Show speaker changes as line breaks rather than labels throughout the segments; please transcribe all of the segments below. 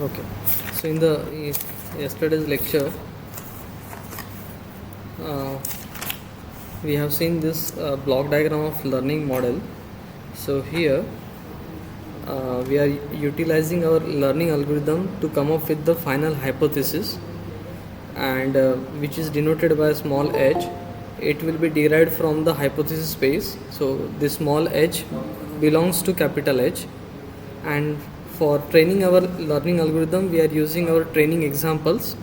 Okay, so in the yesterday's lecture, uh, we have seen this block diagram of learning model. So here we are utilizing our learning algorithm to come up with the final hypothesis, and which is denoted by a small h. It will be derived from the hypothesis space. So this small h belongs to capital H, and for training our learning algorithm we are using our training examples,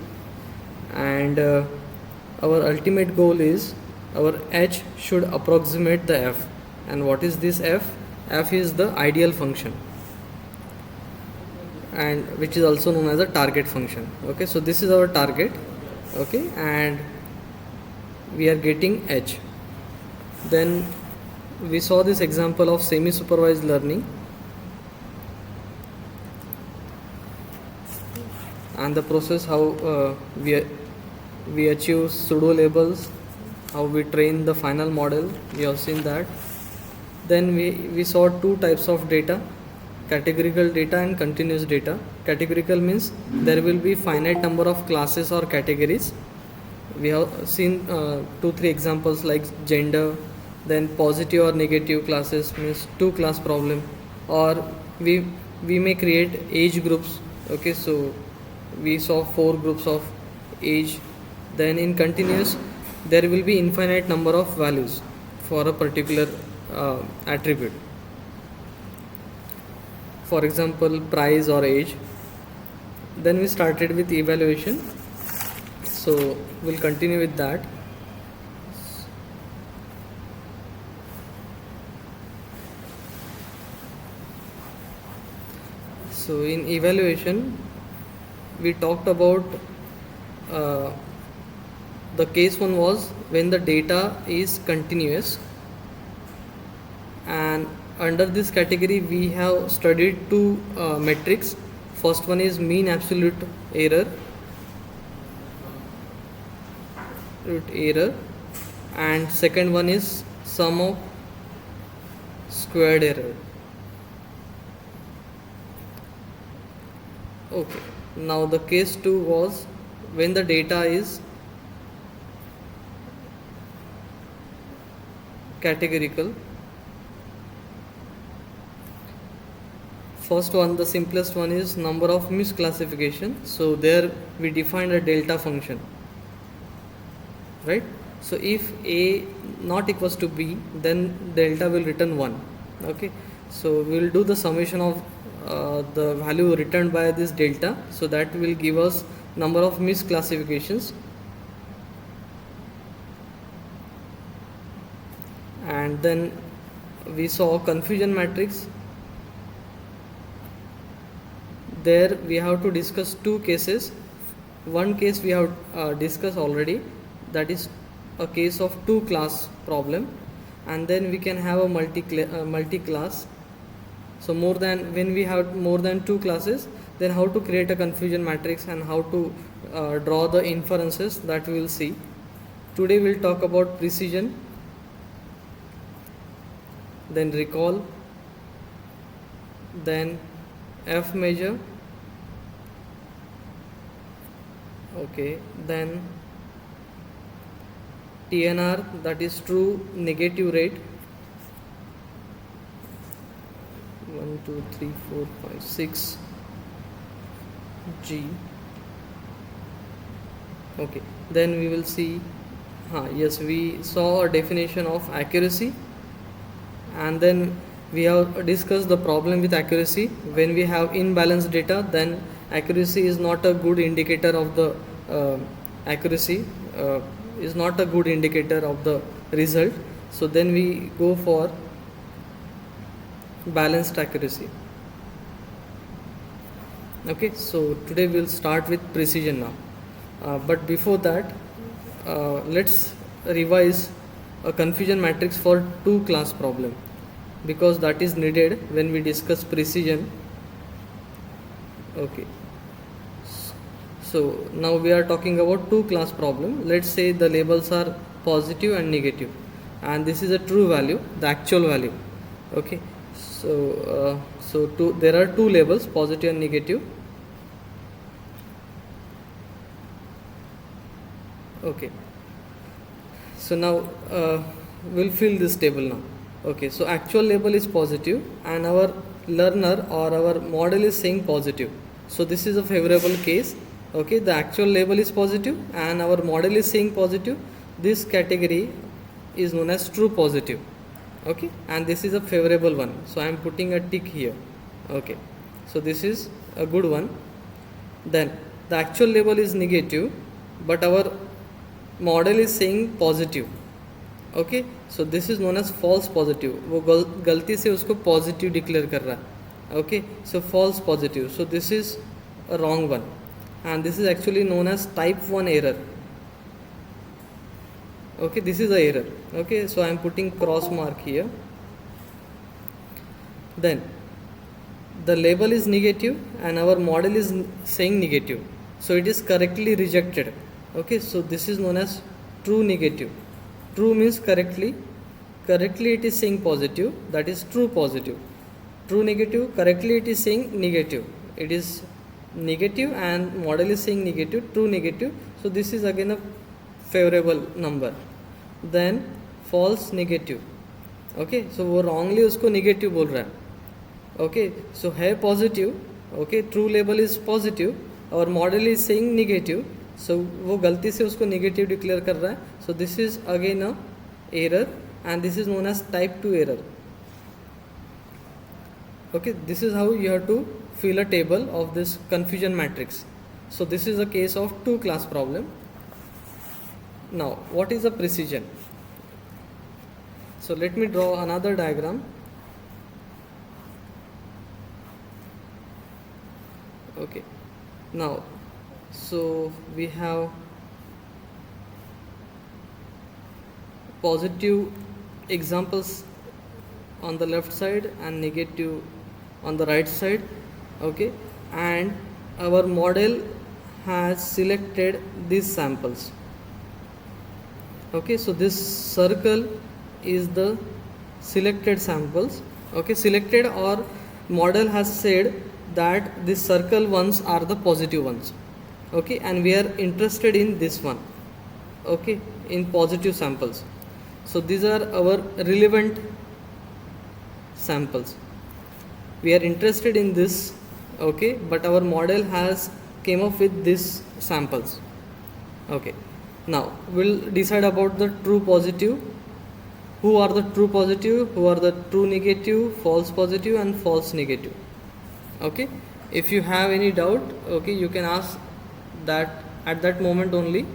and our ultimate goal is our h should approximate the f. And what is this f? F is the ideal function, and which is also known as a target function. Okay, so this is our target. Okay, and we are getting h. Then we saw this example of semi supervised learning, and the process how we achieve pseudo labels, how we train the final model. We have seen that. Then we saw two types of data: categorical data and continuous data. Categorical means there will be finite number of classes or categories. We have seen 2-3 examples like gender. Then positive or negative classes means two class problem, or we may create age groups. Okay, so we saw 4 groups of age. Then in continuous there will be infinite number of values for a particular attribute, for example price or age. Then we started with evaluation, so we'll continue with that. So in evaluation we talked about the case one was when the data is continuous, and under this category we have studied two metrics. First one is mean absolute error, and second one is sum of squared error. Okay, now the case 2 was when the data is categorical. First one, the simplest one, is number of misclassification. So there we defined a delta function, right? So if a not equals to b, then delta will return 1. Okay, so we will do the summation of the value returned by this delta, so that will give us number of misclassifications. And then we saw confusion matrix. There we have to discuss two cases. One case we have discussed already, that is a case of two class problem, and then we can have a multi class. So when we have more than two classes, then how to create a confusion matrix and how to draw the inferences, that we will see. Today we will talk about precision, then recall, then F measure. Okay, then TNR, that is true negative rate. 1 2 3 4 5 6 G. Okay, then we will see yes, we saw a definition of accuracy, and then we have discussed the problem with accuracy. When we have imbalanced data, then accuracy is not a good indicator of the is not a good indicator of the result. So then we go for balanced accuracy. Okay, so today we'll start with precision now, but before that let's revise a confusion matrix for two class problem, because that is needed when we discuss precision. Okay, so now we are talking about two class problem. Let's say the labels are positive and negative, and this is a true value, the actual value. Okay, so there are two labels, positive and negative, Okay, so now we'll fill this table now. Okay, so actual label is positive and our learner or our model is saying positive, so this is a favorable case. Okay, the actual label is positive and our model is saying positive. This category is known as true positive. Okay, and this is a favorable one, so I am putting a tick here. Okay, so this is a good one. Then the actual label is negative but our model is saying positive. Okay, so this is known as false positive. वो गलती से उसको positive declare कर रहा है. Okay, so false positive, so this is a wrong one and this is actually known as type 1 error. Okay, this is a error. Okay, so I am putting cross mark here. Then the label is negative and our model is saying negative, so it is correctly rejected. Okay, so this is known as true negative. True means correctly it is saying positive, that is true positive. True negative, correctly it is saying negative, it is negative and model is saying negative, true negative, so this is again a favorable number. Then false negative. Okay, so वो wrongly उसको negative बोल रहा है. Okay, so है positive. Okay, true label is positive, our model is saying negative, so वो गलती से उसको negative declare कर रहा है, so this is again a error and this is known as type 2 error. Okay, this is how you have to fill a table of this confusion matrix. So this is a case of 2 class problem. Now what is a precision? So let me draw another diagram. Okay, now so we have positive examples on the left side and negative on the right side. Okay, and our model has selected these samples. Okay, so this circle is the selected samples. Okay, selected or model has said that these circle ones are the positive ones. Okay, and we are interested in this one. Okay, in positive samples, so these are our relevant samples. We are interested in this. Okay, but our model has came up with these samples. Okay, now we'll decide about the true positive. Who are the true positive, who are the true negative, false positive and false negative. Okay, if you have any doubt, okay, you can ask that at that moment only.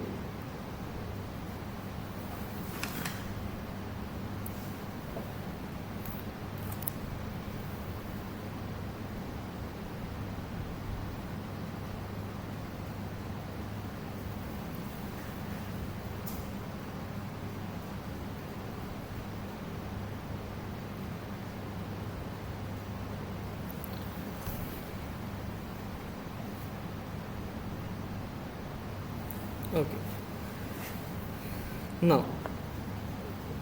Okay, now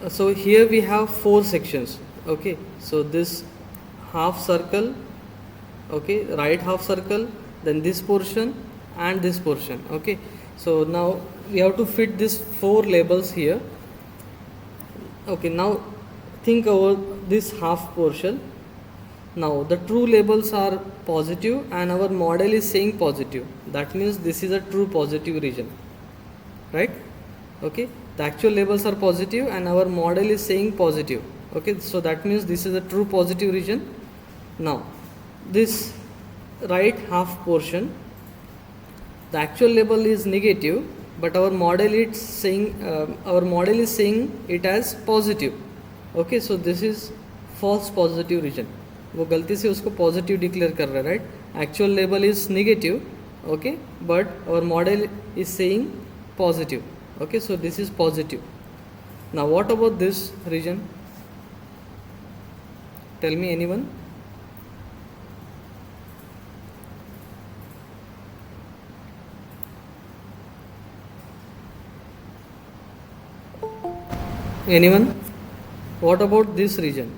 so here we have 4 sections. Okay, so this half circle, okay, right half circle, then this portion and this portion. Okay, so now we have to fit these 4 labels here. Okay, now think over this half portion. Now the true labels are positive and our model is saying positive, that means this is a true positive region, right? Okay, the actual labels are positive and our model is saying positive. Okay, so that means this is a true positive region. Now this right half portion, the actual label is negative but our model is saying it as positive. Okay, so this is false positive region. वो गलती से उसको positive declare कर रहा है, right? Actual लेवल is negative, okay, but our model is saying positive. Okay, so this is positive. Now what about this region? Tell me, anyone? Anyone? What about this region?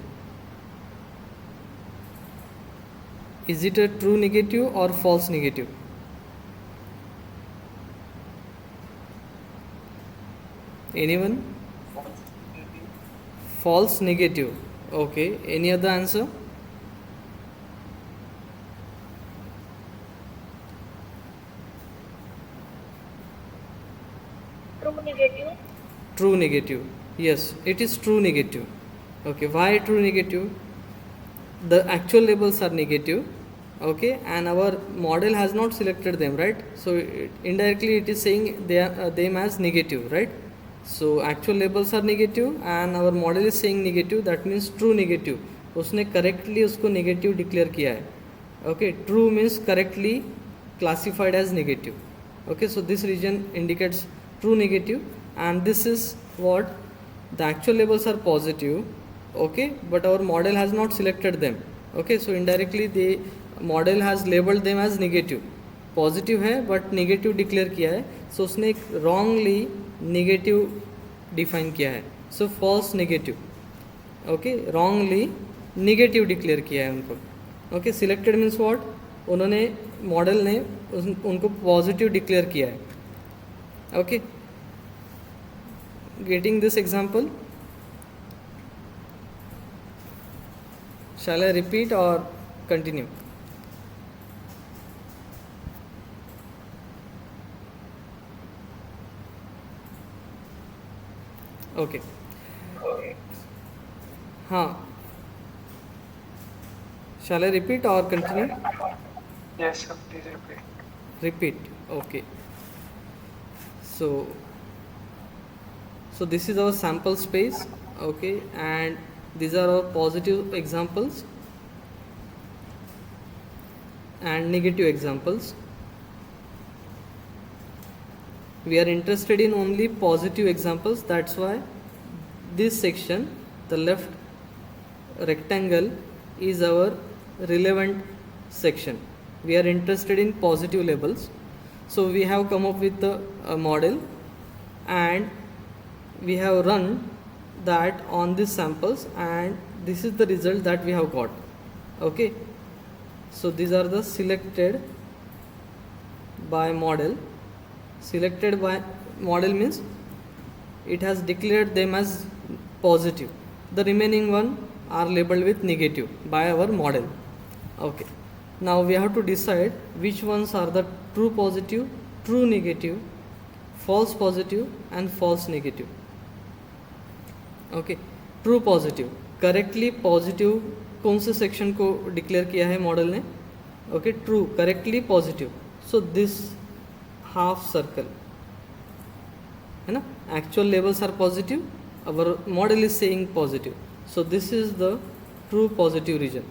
Is it a true negative or false negative? Anyone? False negative. Okay. Any other answer?
True negative.
True negative. Yes, it is true negative. Okay. Why true negative? The actual labels are negative. Okay, and our model has not selected them, right? So indirectly it is saying they are them as negative, right? So actual labels are negative and our model is saying negative, that means true negative. उसने correctly उसको negative declare किया है. Okay, true means correctly classified as negative. Okay, so this region indicates true negative, and this is what the actual labels are positive. Okay, but our model has not selected them. Okay, so indirectly the model has labelled them as negative. Positive है but negative declare किया है, सो उसने एक wrongly negative define किया है. So false negative. Okay, wrongly negative declare किया है उनको. ओके, सिलेक्टेड मीन्स व्हाट, उन्होंने मॉडल ने उनको पॉजिटिव डिक्लेयर किया है. Okay, getting this example. Shall I repeat और कंटिन्यू? ओके. हाँ, shall I repeat or continue?
Yes, sir. Please repeat.
Repeat. Okay. So this is our sample space. Okay, and these are our positive examples and negative examples. We are interested in only positive examples. That's why this section, the left rectangle, is our relevant section. We are interested in positive labels. So we have come up with a model and we have run that on these samples, and this is the result that we have got. Okay, so these are the selected by model. Selected by model means it has declared them as positive. The remaining one are labeled with negative by our model. Okay, now we have to decide which ones are the true positive, true negative, false positive and false negative. Okay, true positive, correctly positive कौन से section को declare किया है model ने? Okay, true, correctly positive. So this half circle है ना, actual labels are positive, our model is saying positive, so this is the true positive region.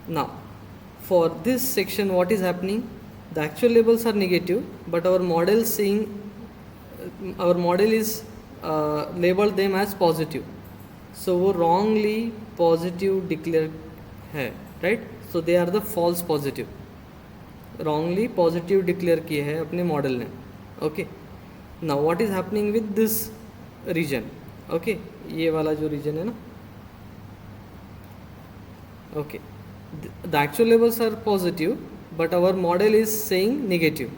Now, for this section, what is happening? The actual labels are negative, but our model is labeled them as positive. So वो wrongly positive declare है, right? So they are the false positive. Wrongly positive declare किए हैं अपने model ने. Okay. Now what is happening with this region? Okay, ये वाला जो region है ना. Okay. The actual labels are positive, but our model is saying negative.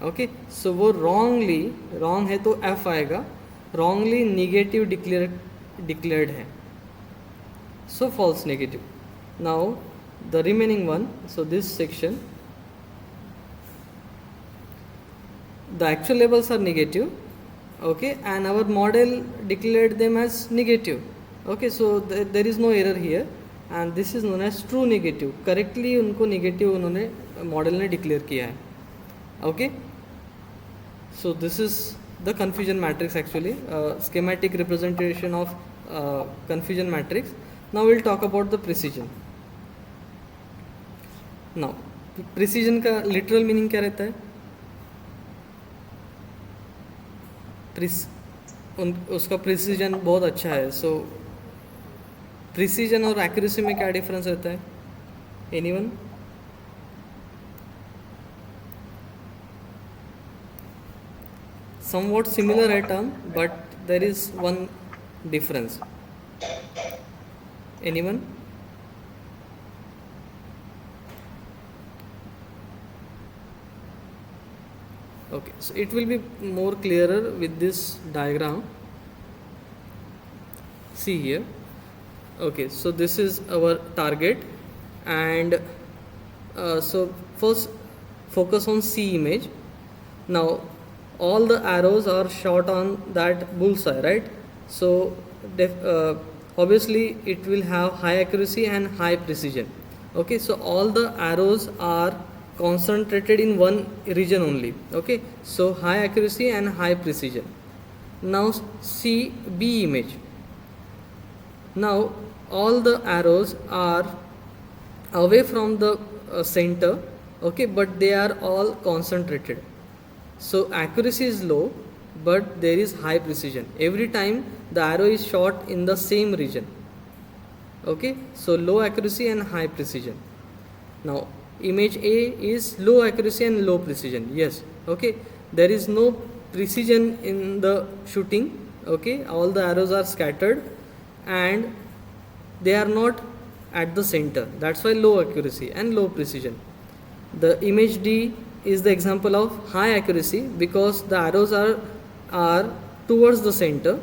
Okay, so वो wrong है तो F आएगा, wrongly negative declared है, so false negative. Now the remaining one, so this section, the actual labels are negative, okay, and our model declared them as negative. Okay, so there is no error here, and this is known as true negative. Correctly उनको negative उन्होंने model ने declare किया है. Okay, so this is the confusion matrix, actually schematic representation of confusion matrix. Now will talk about the precision. Now precision का literal meaning क्या रहता है? उसका प्रिसीजन बहुत अच्छा है. सो प्रिसीजन और एक्यूरेसी में क्या डिफरेंस रहता है? एनीवन? समवॉट सिमिलर है term, but there is one difference. Anyone? Okay, so it will be more clearer with this diagram. See here. Okay, so this is our target, and so first focus on C image. Now all the arrows are shot on that bullseye, right? So obviously it will have high accuracy and high precision. Okay, so all the arrows are concentrated in one region only. Okay, so high accuracy and high precision. Now see B image. Now all the arrows are away from the center. Okay, but they are all concentrated, so accuracy is low but there is high precision. Every time the arrow is shot in the same region. Okay, so low accuracy and high precision. Now image A is low accuracy and low precision. Yes, okay, there is no precision in the shooting. Okay, all the arrows are scattered and they are not at the center. That's why low accuracy and low precision. The image D is the example of high accuracy because the arrows are towards the center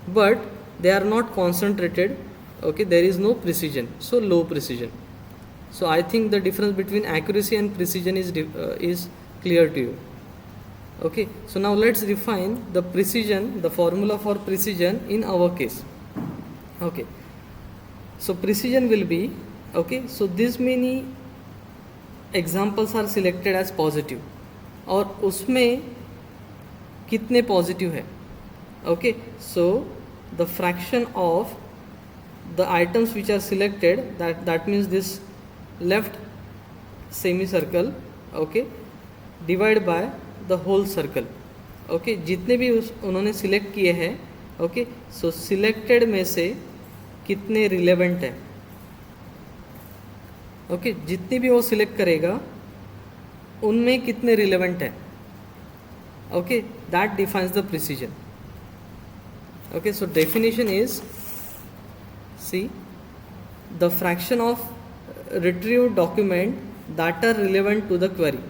but they are not concentrated. Okay, there is no precision, so low precision. So I think the difference between accuracy and precision is clear to you. Okay, so now let's define the precision, the formula for precision in our case. Okay, so precision will be, okay, so this many examples are selected as positive, और उसमें कितने positive है. Okay, so the fraction of the items which are selected, that means this left semi circle, okay, divide by the whole circle. Okay, जितने भी उन्होंने select किए हैं, okay, सो selected में से कितने रिलेवेंट है. ओके, जितनी भी वो सिलेक्ट करेगा उनमें कितने रिलेवेंट है. Okay, that defines the precision. Okay, so definition is, see, the fraction of retrieved document that are relevant to the query,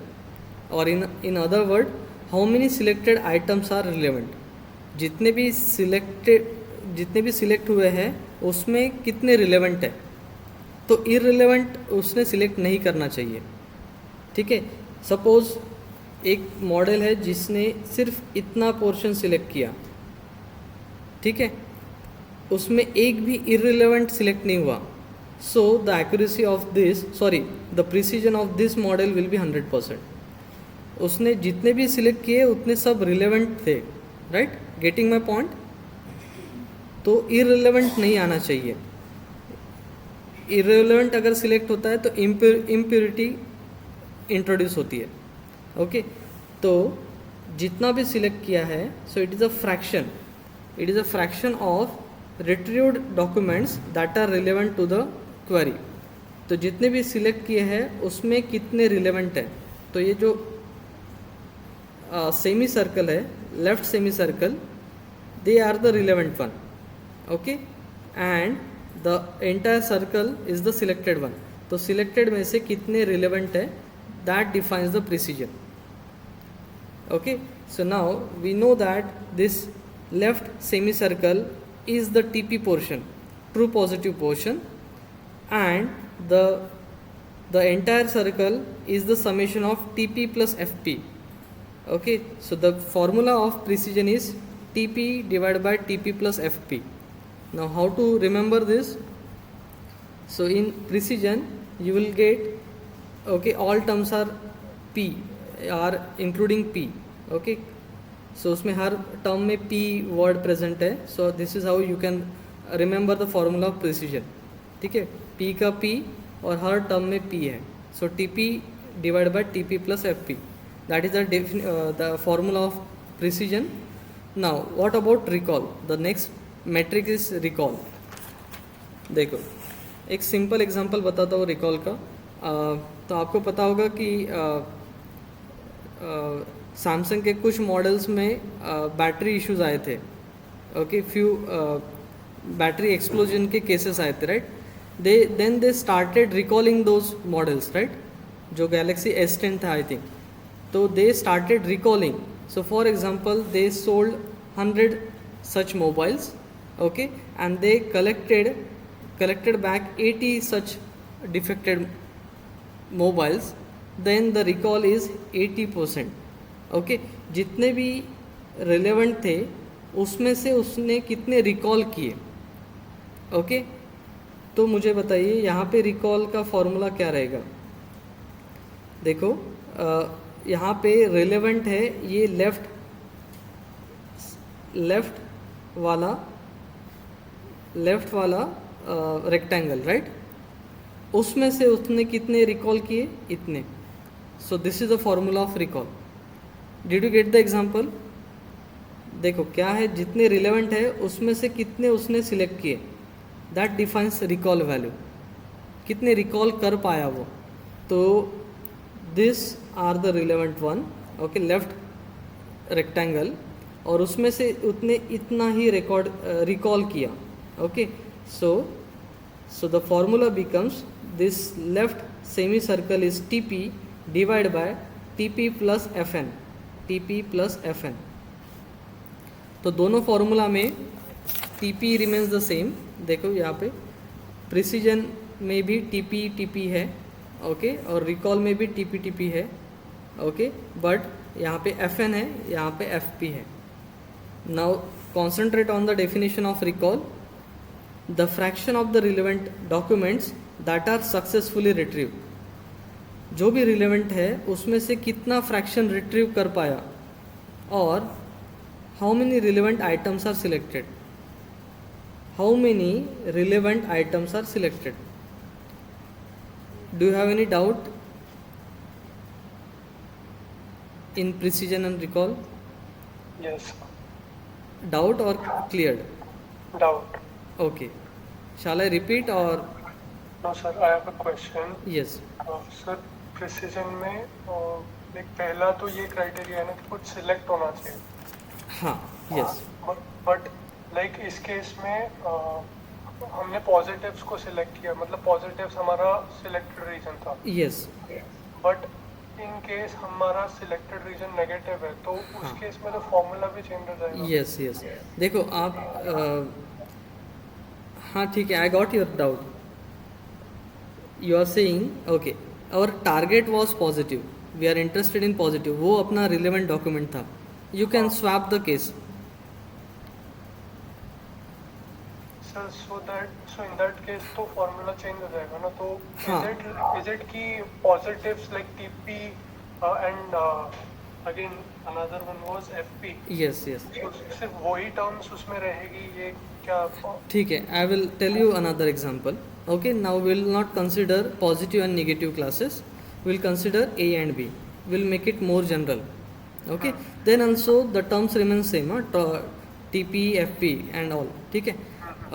or in other word, how many selected items are relevant. जितने भी select हुए हैं उसमें कितने relevant है. तो irrelevant उसने select नहीं करना चाहिए. ठीक है, सपोज एक मॉडल है जिसने सिर्फ इतना पोर्शन सिलेक्ट किया, ठीक है, उसमें एक भी इररिलेवेंट सिलेक्ट नहीं हुआ. So the accuracy of this, sorry, the precision of this model will be 100%. उसने जितने भी सिलेक्ट किए उतने सब रिलेवेंट थे. Right, getting my point. तो इररिलेवेंट नहीं आना चाहिए. इररिलेवेंट अगर सिलेक्ट होता है तो इम्प्योरिटी इंट्रोड्यूस होती है. ओके, तो जितना भी सिलेक्ट किया है, so it is a fraction of retrieved documents that are relevant to the query. तो जितने भी सिलेक्ट किए हैं उसमें कितने रिलेवेंट है. तो ये जो सेमी सर्कल है, left semi circle, they are the relevant one. Okay, and the entire circle is the selected one. तो सिलेक्टेड में से कितने रिलेवेंट है, that defines the precision. Okay, so now we know that this left semi circle is the TP portion, true positive portion, and the entire circle is the summation of TP plus FP. Okay, so the formula of precision is TP divided by TP plus FP. Now how to remember this? So in precision you will get, okay, all terms are P, are including P. Okay, सो उसमें हर term में P word present है. So this is how you can remember the formula of precision. ठीक है, P का P और हर term में P है. सो TP divide by TP plus FP, that is the formula of precision. Now what about recall? The next metric is recall. देखो, एक simple example बताता हूँ रिकॉल का. तो आपको पता होगा कि सैमसंग के कुछ मॉडल्स में बैटरी इश्यूज आए थे. ओके, फ्यू बैटरी एक्सप्लोजन के केसेस आए थे. Right, then they started recalling those models. Right, जो गैलेक्सी S10 था आई थिंक, तो they started recalling So for example, they sold 100 such mobiles, okay, and they collected back 80 such defected mobiles, then the recall is 80%. Okay, जितने भी relevant थे उसमें से उसने कितने रिकॉल किए. ओके, तो मुझे बताइए यहाँ पे रिकॉल का फॉर्मूला क्या रहेगा. देखो यहाँ पे रिलेवेंट है ये लेफ्ट वाला रेक्टेंगल, राइट. उसमें से उसने कितने रिकॉल किए, इतने. सो this is the formula of recall. Did you get the example. देखो क्या है, जितने रिलेवेंट है उसमें से कितने उसने सिलेक्ट किए, दैट डिफाइंस रिकॉल वैल्यू. कितने रिकॉल कर पाया वो. तो this are the relevant one. Okay, left rectangle, और उसमें से उतने इतना ही रिकॉल किया. Okay, so the formula becomes this left semicircle is TP divided by TP plus FN. TP plus FN. तो दोनों फॉर्मूला में TP remains the same. देखो यहाँ पे प्रिसीजन में भी TP है, ओके, और रिकॉल में भी TP है, ओके, बट यहाँ पे FN है, यहाँ पे FP है. Now concentrate on the definition of recall. The fraction of the relevant documents that are successfully retrieved. जो भी रिलेवेंट है उसमें से कितना फ्रैक्शन रिट्रीव कर पाया, और how many relevant items are selected. How many relevant items are selected. Do you have any doubt in precision and recall.
Yes.
Doubt or cleared?
Doubt.
Okay. Shall I repeat or?
No, sir. I have a question.
Yes.
Sir, precision में एक पहला तो ये criteria है ना कि कुछ select होना चाहिए.
हाँ. Yes.
बट लाइक इस केस में हमने पॉजिटिव्स को सिलेक्ट किया, मतलब पॉजिटिव्स हमारा सिलेक्टेड रीजन था.
Yes.
बट इन केस हमारा सिलेक्टेड रीजन नेगेटिव है, तो उस केस में तो फॉर्मूला भी चेंज हो जाएगा.
Yes. Yes. देखो आप हाँ ठीक है, I got your doubt. You are saying okay, our target was positive, we are interested in positive, वो अपना रिलेवेंट डॉक्यूमेंट था. You can swap the case.
Sir so in that case तो formula change हो जाएगा ना. तो is it की positives like TP and again another one was FP.
Yes. Yes.
सिर्फ वही टर्म्स उसमें रहेगी, ये क्या.
ठीक है, I will tell you another example. Okay, now will not consider positive and negative classes, will consider A and B, will make it more general. Okay, then also the terms remain same, TP, FP and all. ठीक है.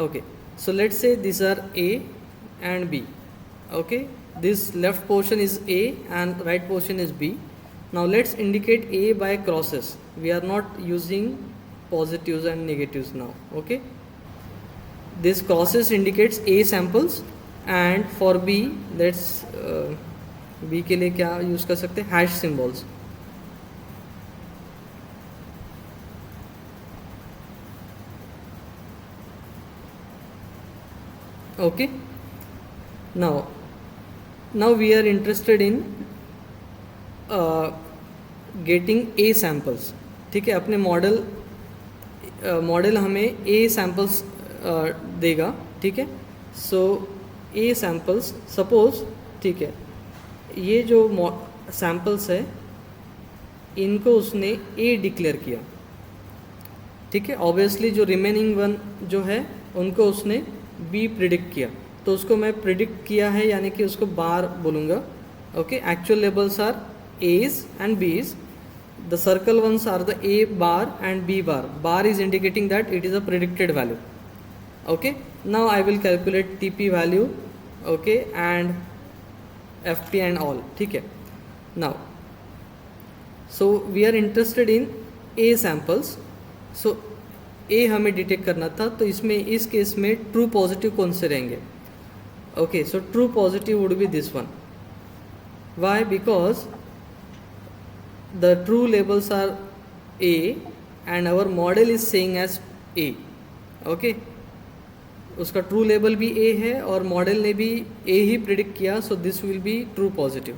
Okay, so let's say these are A and B. Okay, this left portion is A and right portion is B. Now let's indicate A by crosses. We are not using positives and negatives now. Okay, this crosses indicates A samples, and for B let's B के लिए क्या use कर सकते हैं, hash symbols. Okay, now we are interested in getting A samples. ठीक है, अपने model हमें A samples देगा. ठीक है. सो A samples सपोज, ठीक है, ये जो सैम्पल्स है इनको उसने A डिक्लेयर किया. ठीक है. ऑब्वियसली जो रिमेनिंग वन जो है उनको उसने B प्रिडिक्ट किया. तो उसको मैं प्रिडिक्ट किया है यानी कि उसको बार बोलूँगा. Okay, actual labels are A's and B's. द सर्कल ones are the A bar and B bar. Bar is indicating that it is a predicted value. Okay, now I will calculate TP value, okay, and FP and all. ठीक है. Now so we are interested in A samples. So A हमें detect करना था, तो इसमें इस case में true positive कौन से रहेंगे. Okay, so true positive would be this one. Why? Because the true labels are A and our model is saying as A. Okay, उसका ट्रू लेबल भी A है और मॉडल ने भी A ही प्रिडिक्ट किया, so this will be true positive.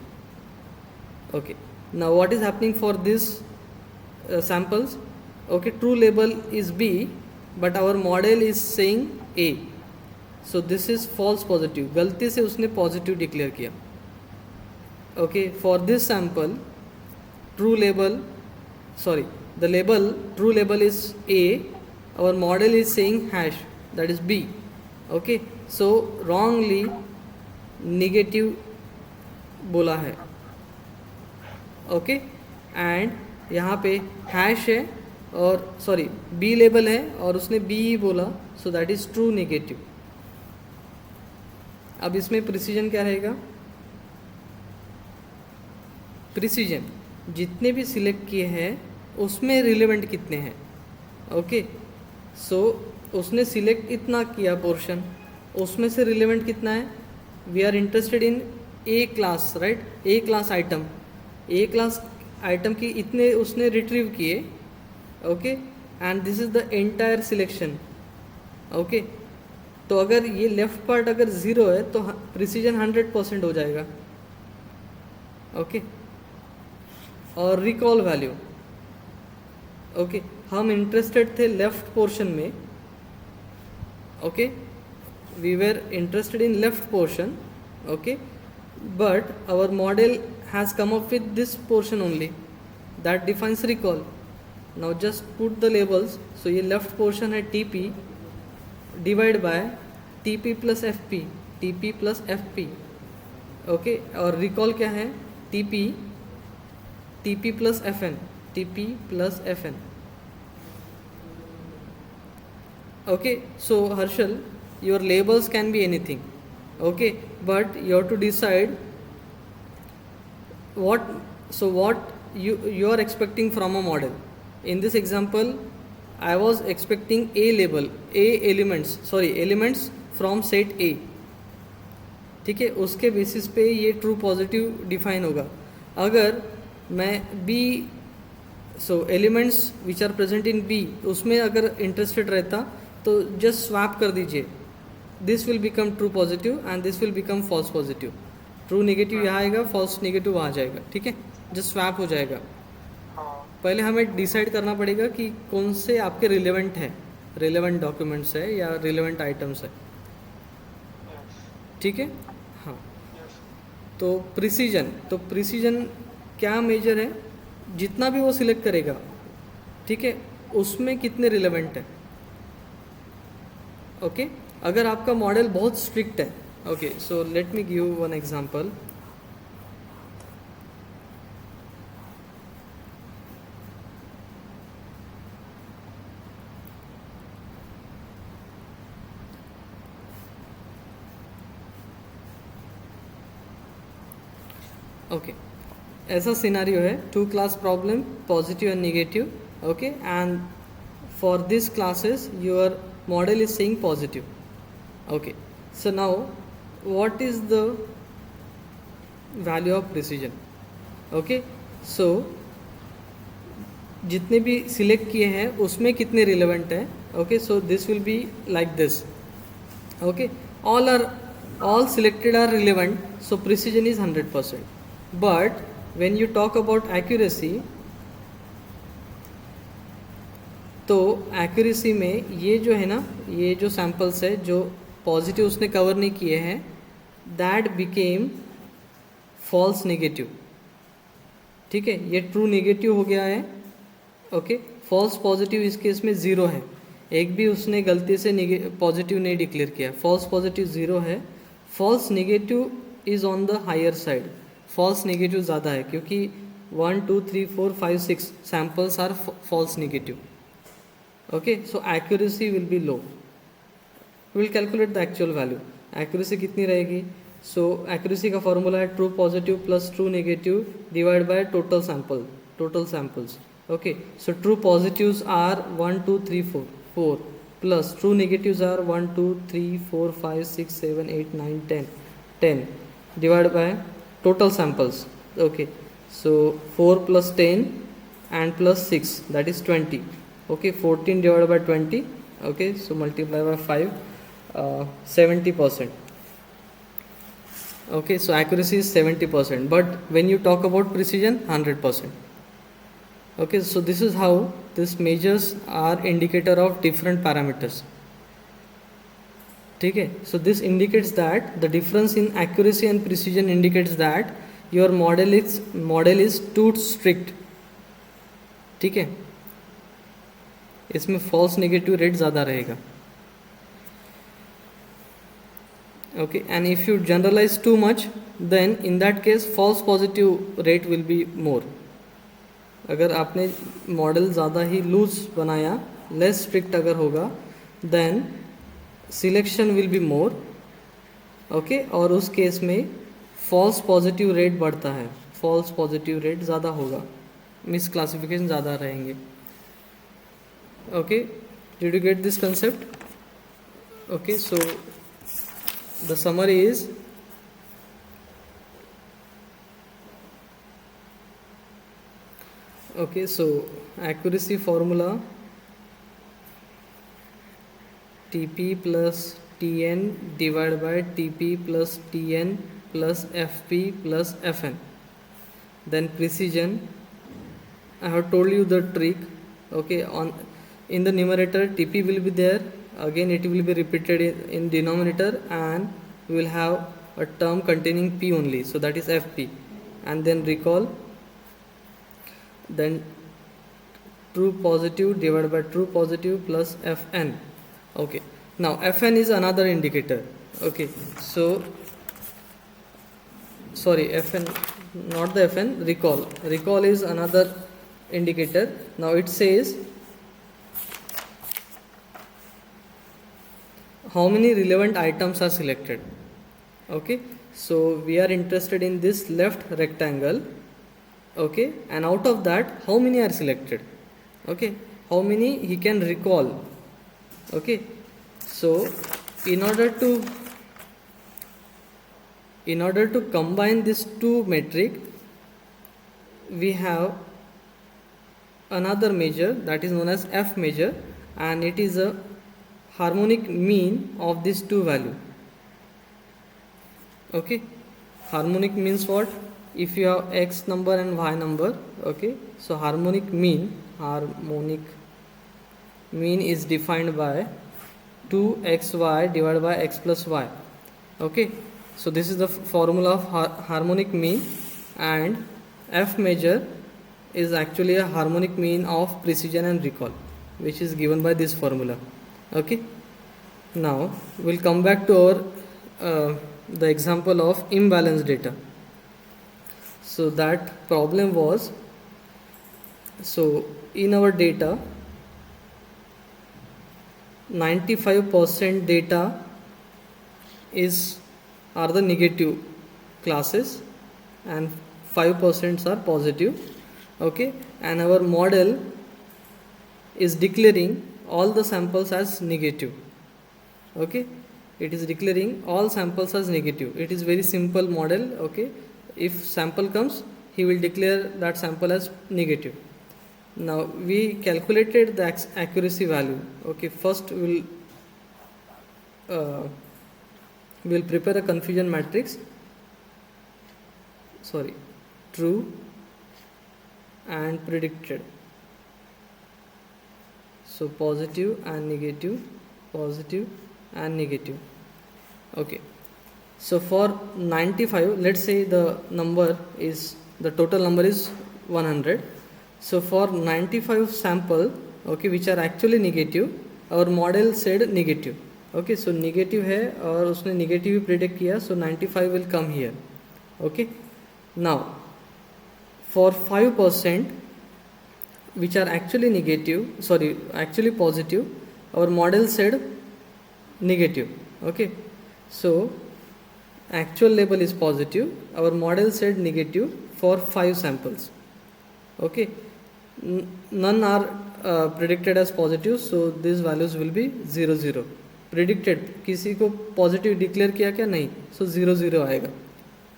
Okay, now what is happening for this samples? Okay, true label is B but our model is saying A, so this is false positive. गलती से उसने positive declare किया. Okay, for this sample true label, sorry, the label true label is A, our model is saying hash, that is B. Okay, so wrongly negative बोला है. Okay, and यहाँ पे hash है और सॉरी बी लेबल है और उसने B ही बोला, so that is true negative. अब इसमें प्रिसीजन क्या रहेगा? प्रिसीजन जितने भी सिलेक्ट किए हैं उसमें रिलेवेंट कितने हैं. ओके, सो उसने सिलेक्ट इतना किया पोर्शन, उसमें से रिलेवेंट कितना है? We are interested in A class, right? A class item, A class item की इतने उसने रिट्रीव किए. Okay, and this is the entire selection. Okay, तो अगर ये लेफ्ट पार्ट अगर ज़ीरो है तो प्रिसीजन 100% हो जाएगा. ओके, और रिकॉल वैल्यू. ओके, हम इंटरेस्टेड थे लेफ्ट पोर्शन में. Okay, we were interested in left portion. Okay, but our model has come up with this portion only that defines recall. Now just put the labels. So ये left portion है TP divide by TP plus FP, TP plus FP. okay, और recall क्या है? TP, TP plus FN, TP plus FN. okay, so Harshal, your labels can be anything. okay, but you have to decide what you are expecting from a model. In this example I was expecting a label, a elements from set A. ठीक है, उसके basis पे ये true positive define होगा. अगर मैं B, so elements which are present in B, उसमें अगर इंटरेस्टेड रहता तो जस्ट स्वैप कर दीजिए. This will become true positive and this will become false positive. True negative यहाँ आएगा, फॉल्स नेगेटिव वहाँ जाएगा. ठीक है, जस्ट स्वैप हो जाएगा. पहले हमें डिसाइड करना पड़ेगा कि कौन से आपके रिलेवेंट है, रिलेवेंट डॉक्यूमेंट्स है या रिलेवेंट आइटम्स है. ठीक है, हाँ. तो प्रिसीजन क्या मेजर है? जितना भी वो सिलेक्ट करेगा, ठीक है, उसमें कितने रिलेवेंट है. ओके, अगर आपका मॉडल बहुत स्ट्रिक्ट है. Okay, so let me give one example. Okay, ऐसा सिनारियो है, 2 class problem, positive and negative. Okay, and for this classes your model is saying positive. Okay, so now what is the value of precision? Okay, so जितने भी select किए हैं उसमें कितने relevant है. Okay, so this will be like this. Okay, all selected are relevant, so precision is 100%. but when you talk about accuracy, तो accuracy में ये जो है ना, ये जो सैम्पल्स है जो पॉजिटिव उसने कवर नहीं किए हैं, दैट बिकेम फॉल्स नेगेटिव. ठीक है, ये ट्रू नेगेटिव हो गया है. ओके, फॉल्स पॉजिटिव इस केस में 0 है. एक भी उसने गलती से पॉजिटिव नहीं डिक्लेयर किया. फॉल्स पॉजिटिव 0 है. False negative is on the higher side. False negative ज़्यादा है क्योंकि 1 2 3 4 5 6 samples are false negative. Okay, so accuracy will be low. Will calculate the actual value. Accuracy कितनी रहेगी? सो एक्यूरेसी का formula है true positive plus true negative divide by total samples. Okay, so true positives are 1 2 3 4 plus true negatives are 1 2 3 4 5 6 7 8 9 10 divide by total samples. Okay, so 4 plus 10 and plus 6, that is 20. Okay, 14 divided by 20. Okay, so multiply by 5, 70%. Okay, so accuracy is 70%, but when you talk about precision, 100%. Okay, so this is how these measures are indicator of different parameters. Okay, so this indicates that the difference in accuracy and precision indicates that your model is too strict. ठीक है, इसमें false negative rate ज़्यादा रहेगा. Okay, and if you generalize too much, then in that case false positive rate will be more. अगर आपने model ज़्यादा ही loose बनाया, लेस स्ट्रिक्ट अगर होगा, then selection will be more. Okay, और उस केस में फॉल्स पॉजिटिव रेट बढ़ता है, फॉल्स पॉजिटिव रेट ज़्यादा होगा, मिस क्लासिफिकेशन ज़्यादा रहेंगे. Okay, did you get this concept? Okay, so the summary is okay, so accuracy formula TP plus TN divided by TP plus TN plus FP plus FN. Then precision, I have told you the trick. Okay, on in the numerator TP will be there, again it will be repeated in denominator, and we will have a term containing P only, so that is FP. And then recall, then true positive divided by true positive plus Fn. Okay, now Fn is another indicator. Okay, so sorry, Fn, not the Fn, recall is another indicator. Now it says how many relevant items are selected. Okay, so we are interested in this left rectangle. Okay, and out of that how many are selected. Okay, how many he can recall. Okay, so in order to combine these two metric, we have another measure that is known as F measure, and it is a harmonic mean of these two value. Okay, harmonic means what? If you have x number and y number, okay, so harmonic mean is defined by 2xy divided by x plus y. Okay, so this is the formula of harmonic mean, and F measure is actually a harmonic mean of precision and recall, which is given by this formula. Okay, now we'll come back to our the example of imbalanced data. So that problem was, so in our data 95% data are the negative classes and 5% are positive. Okay, and our model is declaring all the samples as negative. Okay, it is declaring all samples as negative. It is very simple model. Okay, if sample comes, he will declare that sample as negative. Now we calculated the accuracy value. Okay, first we'll prepare a confusion matrix. Sorry, true and predicted. So positive and negative, positive and negative. Okay, so for 95, let's say the total number is 100. So for 95 sample, okay, which are actually negative, our model said negative. Okay, so negative है और उसने negative predict किया, so 95 will come here. Okay, now for 5% which are actually positive, our model said negative. Okay, so actual label is positive, our model said negative for 5 samples. Okay, none are predicted as positive, so these values will be 0 0. Predicted, किसी को positive declare किया क्या? नहीं, so 0 0 आएगा.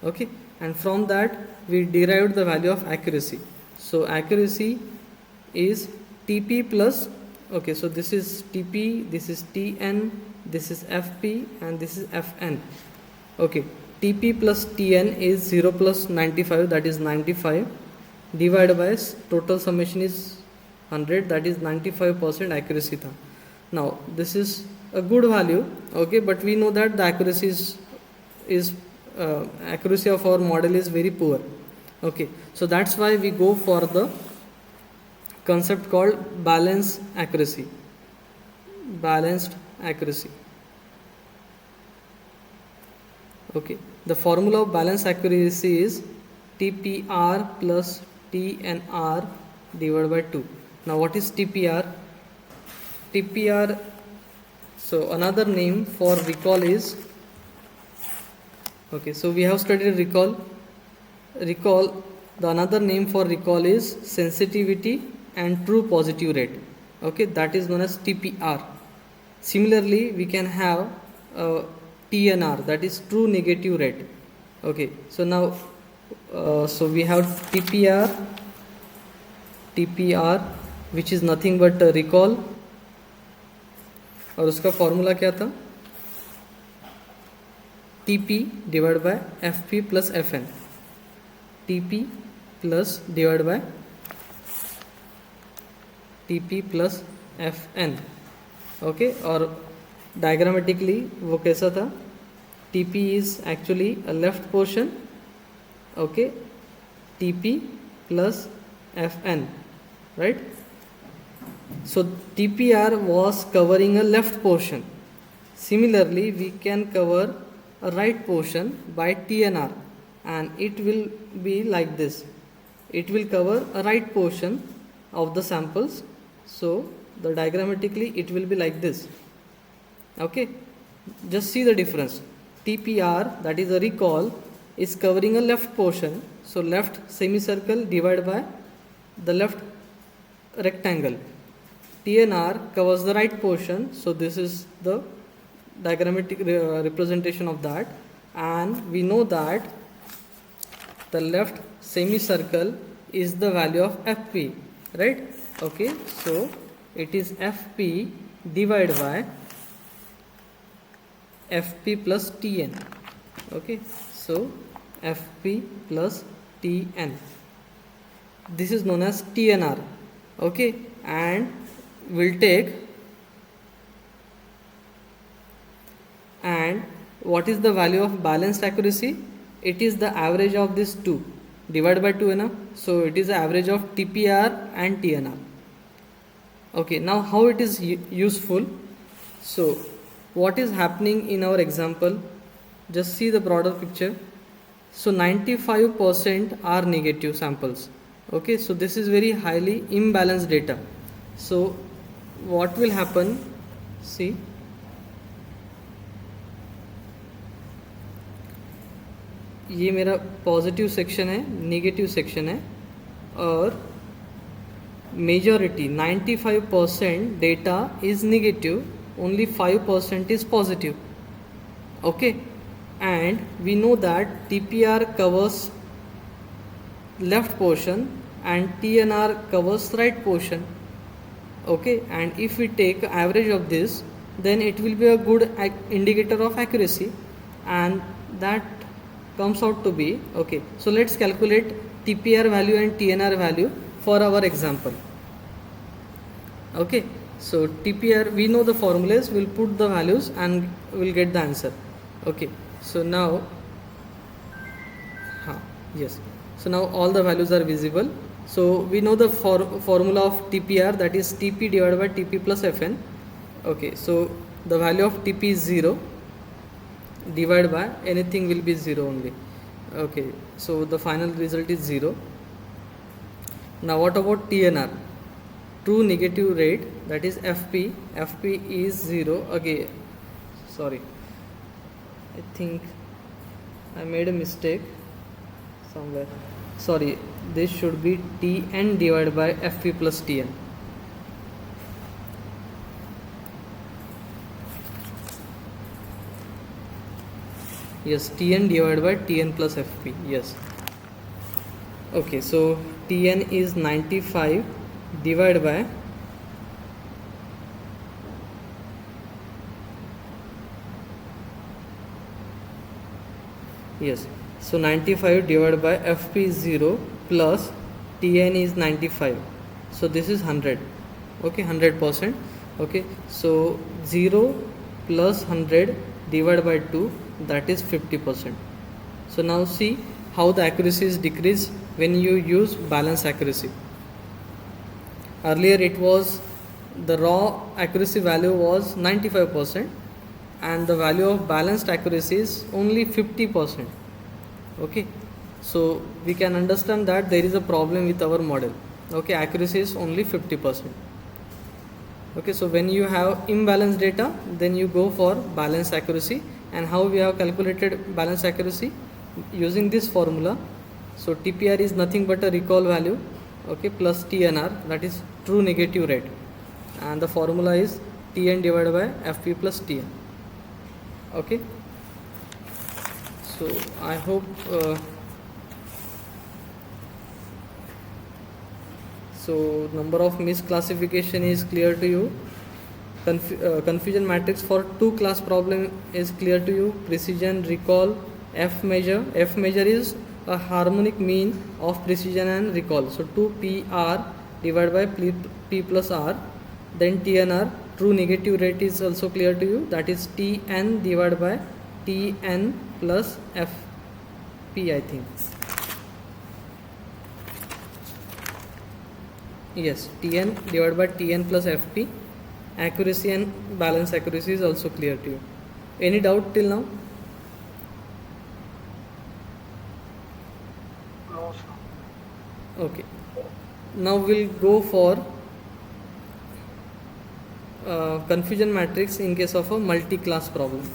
Okay, and from that we derived the value of accuracy. So accuracy is TP plus, okay, so this is TP, this is TN, this is FP, and this is FN. Okay, TP plus TN is 0 plus 95, that is 95, divided by total summation is 100, that is 95% accuracy tha. Now this is a good value, okay, but we know that the accuracy of our model is very poor. Okay, so that's why we go for the concept called balanced accuracy. Okay, the formula of balanced accuracy is TPR plus TNR divided by 2. Now what is TPR? TPR, so another name for recall is, okay, so we have studied recall. The another name for recall is sensitivity and true positive rate. Okay, that is known as TPR. Similarly, we can have TNR, that is true negative rate. Okay, so now so we have TPR, which is nothing but recall, और उसका formula क्या था? TP divided by FP plus FN. TP plus divided by TP plus FN. Okay, और diagrammatically वो कैसा था? TP is actually a left portion. Okay, TP plus FN, right? So TPR was covering a left portion. Similarly, we can cover a right portion by TNR, and it will be like this. It will cover a right portion of the samples. So the diagrammatically it will be like this. Okay, just see the difference. TPR, that is a recall, is covering a left portion. So left semicircle divided by the left rectangle. TNR covers the right portion, so this is the diagrammatic representation of that, and we know that the left semicircle is the value of FP, right? Okay, so it is FP divided by FP plus TN. Okay, so FP plus TN. This is known as TNR. Okay, and we'll take, and what is the value of balanced accuracy? It is the average of these two divided by 2 है ना, so it is the average of TPR and TNR. Okay, now how it is useful? So what is happening in our example? Just see the broader picture. So 95% are negative samples. Okay, so this is very highly imbalanced data. So what will happen? See, ये मेरा positive section है, negative section है, और majority 95% data is negative, only 5% is positive. Okay, and we know that TPR covers left portion and TNR covers right portion. Okay, and if we take average of this, then it will be a good indicator of accuracy, and that comes out to be, okay, so let's calculate TPR value and TNR value for our example. Okay, so TPR, we know the formulas, we'll put the values and we'll get the answer. Okay, so now yes, so now all the values are visible. So we know the formula of TPR, that is TP divided by TP plus FN. Okay, so the value of TP is 0, divided by anything will be 0 only. Okay, so the final result is 0. Now what about TNR? True negative rate, that is FP. FP is 0. Okay, sorry, I think I made a mistake somewhere. Sorry, this should be TN divided by FP plus TN. Yes, TN divided by TN plus FP. Yes. Okay, so TN is 95 divide by yes, so 95 divided by fp is 0 plus tn is 95, so this is 100. Okay, 100%. Okay, so 0 plus 100 divided by 2, that is 50%. So now see how the accuracy is decreased when you use balance accuracy. Earlier it was, the raw accuracy value was 95% and the value of balanced accuracy is only 50%. Okay, so we can understand that there is a problem with our model. Okay, accuracy is only 50%. Okay, so when you have imbalanced data, then you go for balanced accuracy. And how we have calculated balanced accuracy? Using this formula. So TPR is nothing but a recall value, okay, plus TNR, that is true negative rate, and the formula is TN divided by FP plus TN. Okay, so I hope so number of misclassification is clear to you. Confusion matrix for two class problem is clear to you. Precision, recall, F measure. F measure is a harmonic mean of precision and recall. So 2PR divided by P plus R. Then TNR, true negative rate, is also clear to you. That is TN divided by TN plus FP, I think. Yes, TN divided by TN plus FP. Accuracy and balance accuracy is also clear to you. Any doubt till now?
No, sir.
Okay. Now we'll go for confusion matrix in case of a multi-class problem.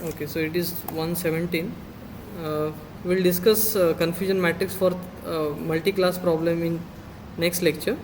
Okay, so it is 117. We'll discuss confusion matrix for multi-class problem in next lecture.